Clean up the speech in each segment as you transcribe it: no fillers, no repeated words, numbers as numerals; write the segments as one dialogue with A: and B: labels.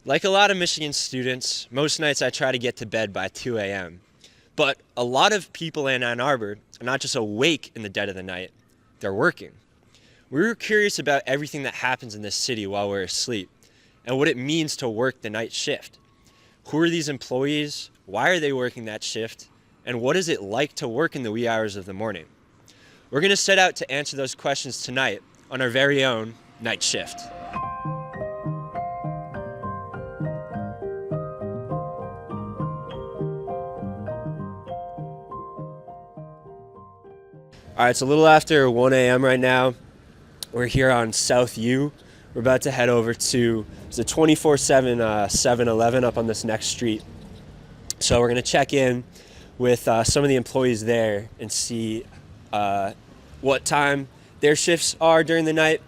A: Like a lot of Michigan students, most nights I try to get to bed by 2 a.m. But a lot of people in Ann Arbor are not just awake in the dead of the night, they're working. We were curious about everything that happens in this city while we're asleep and what it means to work the night shift. Who are these employees? Why are they working that shift? And what is it like to work in the wee hours of the morning? We're going to set out to answer those questions tonight on our very own Night Shift. All right, it's a little after 1 a.m. right now. We're here on South U. We're about to head over to the 24/7 7-Eleven up on this next street. So we're going to check in with some of the employees there and see what time their shifts are during the night,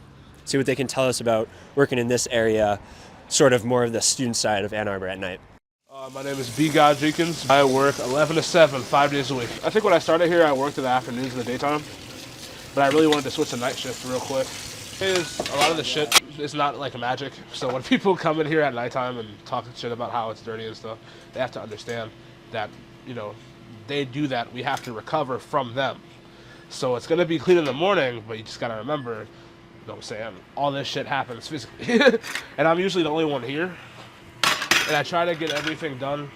A: see what they can tell us about working in this area, sort of more of the student side of Ann Arbor at night.
B: My name is B. God Jenkins. I work 11 to 7, 5 days a week. I think when I started here, I worked in the afternoons and the daytime, but I really wanted to switch to night shift real quick. A lot of the shit is not like magic, so when people come in here at nighttime and talk shit about how it's dirty and stuff, they have to understand that, you know, they do that, we have to recover from them. So it's gonna be clean in the morning, but you just gotta remember, you know what I'm saying, all this shit happens physically. And I'm usually the only one here. And I try to get everything done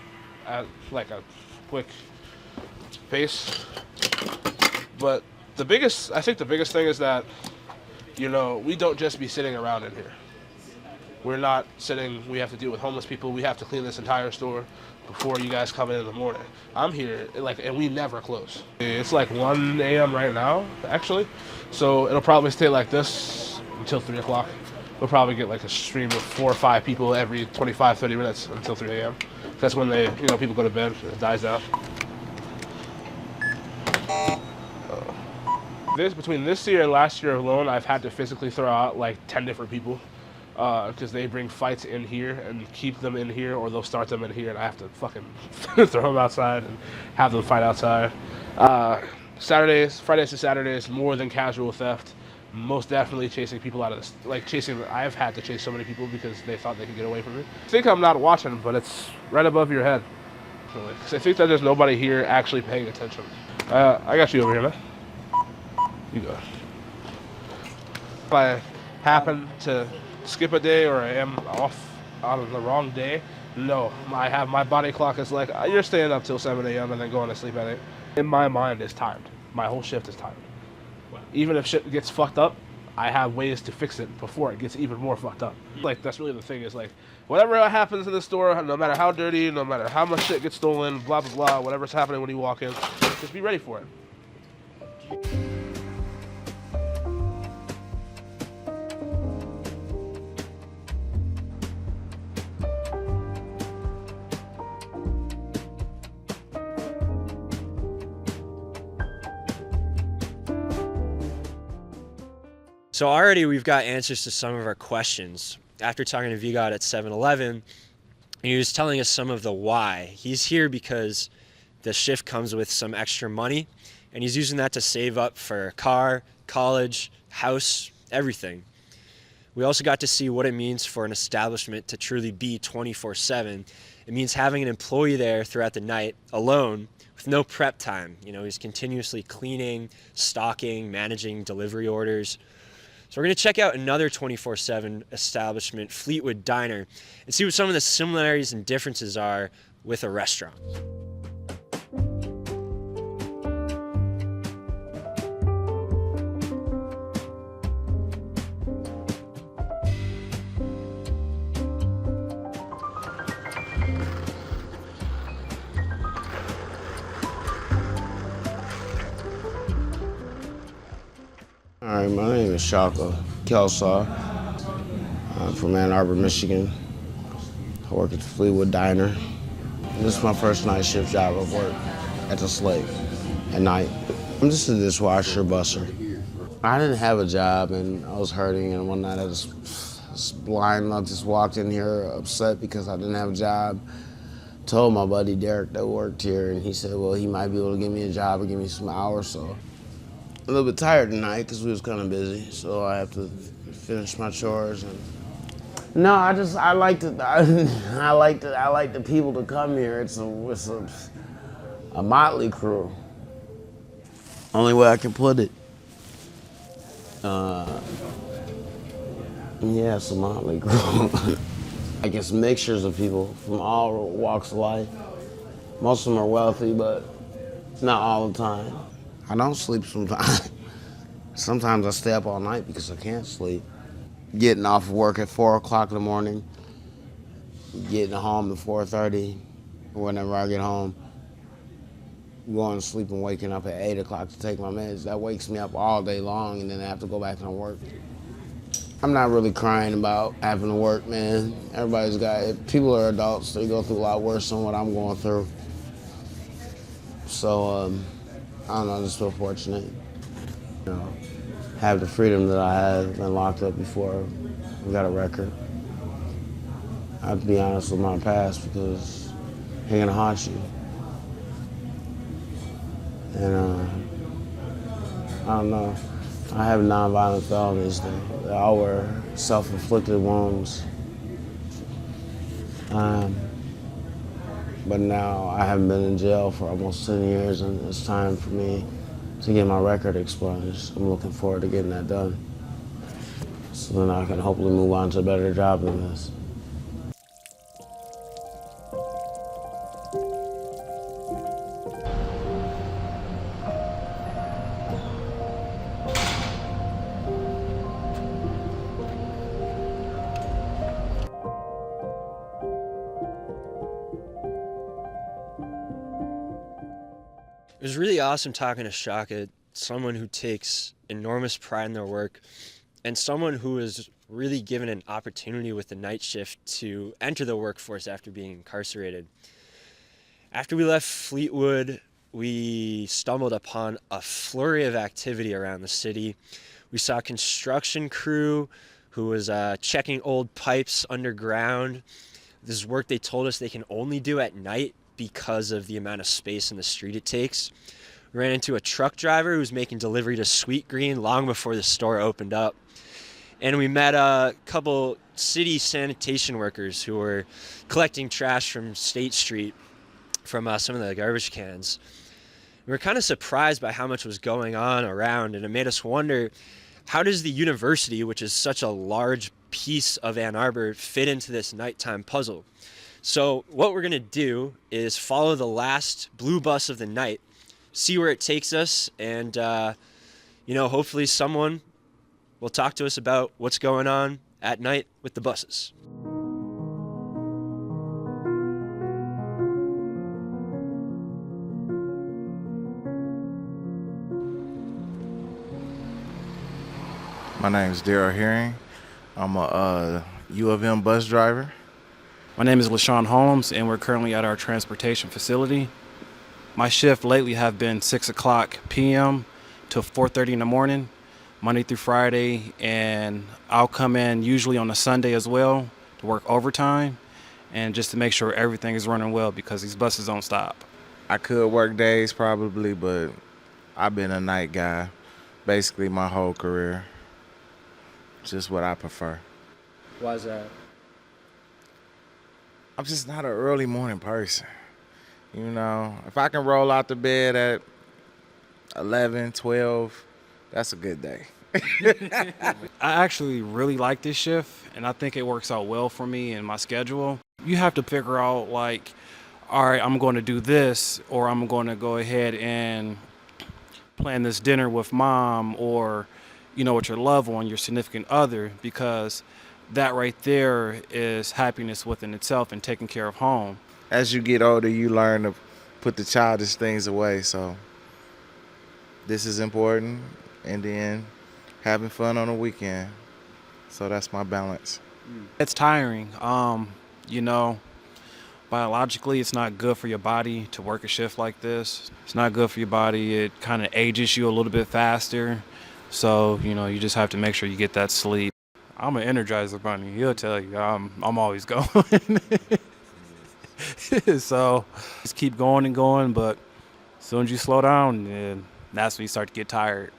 B: at like a quick pace. But I think the biggest thing is that, you know, we don't just be sitting around in here. We're not sitting, we have to deal with homeless people. We have to clean this entire store before you guys come in the morning. I'm here, and we never close. It's like 1 a.m. right now, actually. So it'll probably stay like this until 3 o'clock. We'll probably get like a stream of 4 or 5 people every 25, 30 minutes until 3 a.m. That's when people go to bed, it dies down. Between this year and last year alone, I've had to physically throw out like 10 different people because they bring fights in here and keep them in here, or they'll start them in here and I have to fucking throw them outside and have them fight outside. Fridays to Saturdays, more than casual theft. Most definitely chasing people out of this, I've had to chase so many people because they thought they could get away from me. I think I'm not watching, but it's right above your head. Because I think that there's nobody here actually paying attention. I got you over here, man. You go. If I happen to skip a day or I am off on the wrong day, no. My body clock is like, you're staying up till 7 a.m. and then going to sleep at 8. In my mind, it's timed. My whole shift is timed. Even if shit gets fucked up, I have ways to fix it before it gets even more fucked up. Like, that's really the thing, is like, whatever happens in the store, no matter how dirty, no matter how much shit gets stolen, blah, blah, blah, whatever's happening when you walk in, just be ready for it.
A: So already we've got answers to some of our questions. After talking to VGod at 7-Eleven, he was telling us some of the why. He's here because the shift comes with some extra money, and he's using that to save up for a car, college, house, everything. We also got to see what it means for an establishment to truly be 24/7. It means having an employee there throughout the night alone with no prep time. You know, he's continuously cleaning, stocking, managing delivery orders. So we're going to check out another 24/7 establishment, Fleetwood Diner, and see what some of the similarities and differences are with a restaurant.
C: All right, my name is Shaka Kelsaw. I'm from Ann Arbor, Michigan. I work at the Fleetwood Diner. This is my first night shift job. I've worked at the Slate at night. I'm just a dishwasher busser. I didn't have a job and I was hurting, and one night I was blind. I just walked in here upset because I didn't have a job. Told my buddy Derek that worked here, and he said, well, he might be able to give me a job or give me some hours. So a little bit tired tonight because we was kind of busy, so I have to finish my chores and No, I like to I like the people to come here. It's a motley crew. Only way I can put it. Yeah, it's a motley crew. Like it's mixtures of people from all walks of life. Most of them are wealthy, but not all the time. I don't sleep sometimes. Sometimes I stay up all night because I can't sleep. Getting off of work at 4 o'clock in the morning, getting home at 4:30. Whenever I get home, going to sleep and waking up at 8 o'clock to take my meds. That wakes me up all day long, and then I have to go back to work. I'm not really crying about having to work, man. People are adults, they go through a lot worse than what I'm going through. So, I don't know, I just feel fortunate. You know, have the freedom that I have, been locked up before, I got a record. I have to be honest with my past because they're gonna haunt you. And I don't know, I have nonviolent felonies though. They all were self-inflicted wounds. But now I haven't been in jail for almost 10 years and it's time for me to get my record expunged. I'm looking forward to getting that done. So then I can hopefully move on to a better job than this.
A: It was really awesome talking to Shaka, someone who takes enormous pride in their work and someone who is really given an opportunity with the night shift to enter the workforce after being incarcerated. After we left Fleetwood, we stumbled upon a flurry of activity around the city. We saw a construction crew who was checking old pipes underground. This is work they told us they can only do at night because of the amount of space in the street it takes. We ran into a truck driver who was making delivery to Sweet Green long before the store opened up. And we met a couple city sanitation workers who were collecting trash from State Street from some of the garbage cans. We were kind of surprised by how much was going on around, and it made us wonder, how does the university, which is such a large piece of Ann Arbor, fit into this nighttime puzzle? So what we're going to do is follow the last blue bus of the night, see where it takes us, and hopefully someone will talk to us about what's going on at night with the buses.
D: My name is Daryl Herring. I'm a U of M bus driver.
E: My name is LaShawn Holmes, and we're currently at our transportation facility. My shift lately have been 6 o'clock p.m. to 4:30 in the morning, Monday through Friday, and I'll come in usually on a Sunday as well to work overtime and just to make sure everything is running well because these buses don't stop.
D: I could work days probably, but I've been a night guy basically my whole career. Just what I prefer.
A: Why is that?
D: I'm just not an early morning person. You know, if I can roll out the bed at 11, 12, that's a good day.
E: I actually really like this shift, and I think it works out well for me and my schedule. You have to figure out, like, all right, I'm going to do this, or I'm going to go ahead and plan this dinner with mom or, with your loved one, your significant other, because that right there is happiness within itself and taking care of home.
D: As you get older, you learn to put the childish things away. So this is important. And then having fun on the weekend. So that's my balance.
E: It's tiring. Biologically, it's not good for your body to work a shift like this. It's not good for your body. It kind of ages you a little bit faster. So, you just have to make sure you get that sleep. I'm an Energizer bunny. He'll tell you I'm always going. So just keep going and going, but as soon as you slow down, then that's when you start to get tired.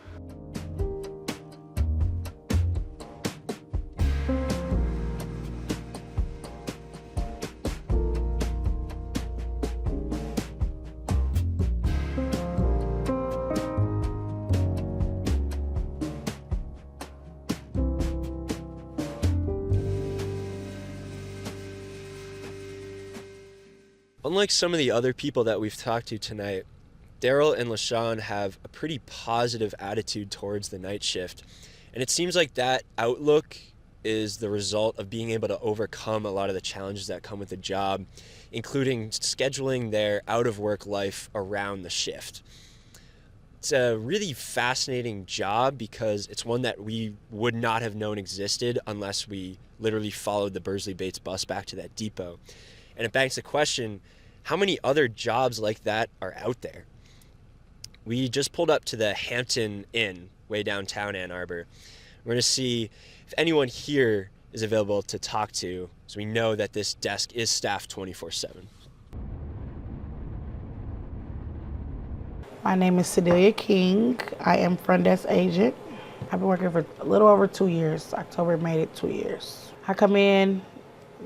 A: Unlike some of the other people that we've talked to tonight, Daryl and LaShawn have a pretty positive attitude towards the night shift. And it seems like that outlook is the result of being able to overcome a lot of the challenges that come with the job, including scheduling their out-of-work life around the shift. It's a really fascinating job because it's one that we would not have known existed unless we literally followed the Bursley-Bates bus back to that depot. And it begs the question, how many other jobs like that are out there? We just pulled up to the Hampton Inn way downtown Ann Arbor. We're going to see if anyone here is available to talk to, so we know that this desk is staffed 24/7.
F: My name is Sedelia King. I am front desk agent. I've been working for a little over 2 years. October made it 2 years. I come in,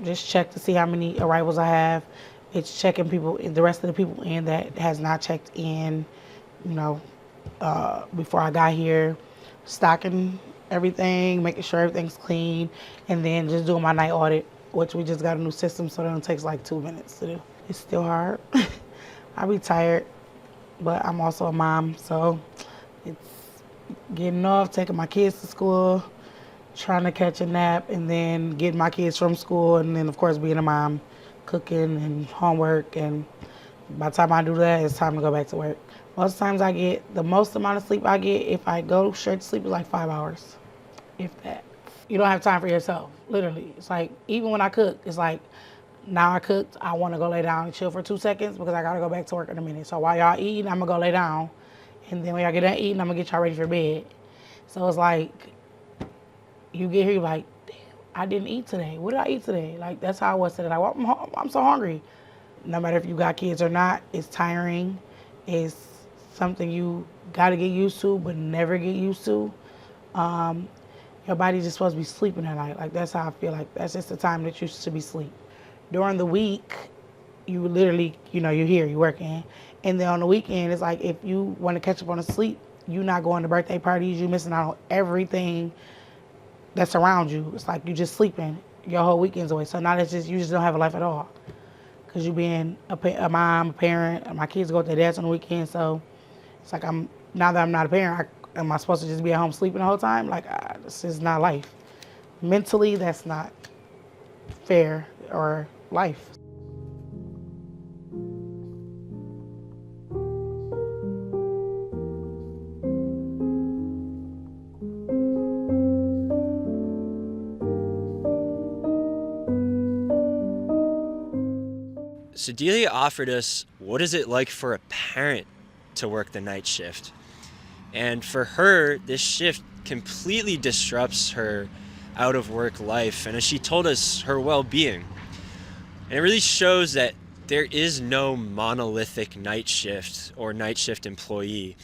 F: just check to see how many arrivals I have. It's checking the rest of the people in that has not checked in, before I got here, stocking everything, making sure everything's clean, and then just doing my night audit, which we just got a new system, so it only takes like 2 minutes to do. It's still hard. I be tired, but I'm also a mom, so it's getting off, taking my kids to school, trying to catch a nap, and then getting my kids from school, and then of course being a mom, cooking and homework, and by the time I do that, it's time to go back to work. Most times the most amount of sleep I get, if I go straight to sleep, is like 5 hours, if that. You don't have time for yourself, literally. It's like, even when I cook, it's like, now I cooked, I want to go lay down and chill for 2 seconds because I got to go back to work in a minute. So while y'all eating, I'm going to go lay down. And then when y'all get done eating, I'm going to get y'all ready for bed. So it's like, you get here, you're like, damn, I didn't eat today. What did I eat today? Like, that's how I was today. Like, well, I'm so hungry. No matter if you got kids or not, it's tiring. It's something you got to get used to, but never get used to. Your body's just supposed to be sleeping at night. Like, that's how I feel like. That's just the time that you should be asleep. During the week, you literally, you're here, you're working. And then on the weekend, it's like if you want to catch up on the sleep, you're not going to birthday parties, you're missing out on everything that's around you. It's like you're just sleeping your whole weekend's away. So now you just don't have a life at all. Because you being a mom, a parent, and my kids go with their dads on the weekend. So it's like now that I'm not a parent, am I supposed to just be at home sleeping the whole time? Like, this is not life. Mentally, that's not fair or life.
A: Sedelia offered us, what is it like for a parent to work the night shift? And for her, this shift completely disrupts her out-of-work life, and as she told us, her well-being. And it really shows that there is no monolithic night shift or night shift employee.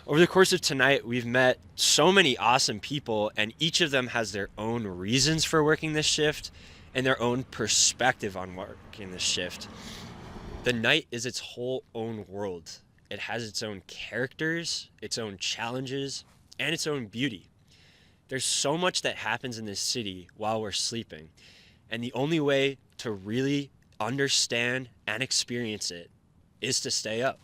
A: Over the course of tonight, we've met so many awesome people, and each of them has their own reasons for working this shift and their own perspective on working this shift. The night is its whole own world. It has its own characters, its own challenges, and its own beauty. There's so much that happens in this city while we're sleeping, and the only way to really understand and experience it is to stay up.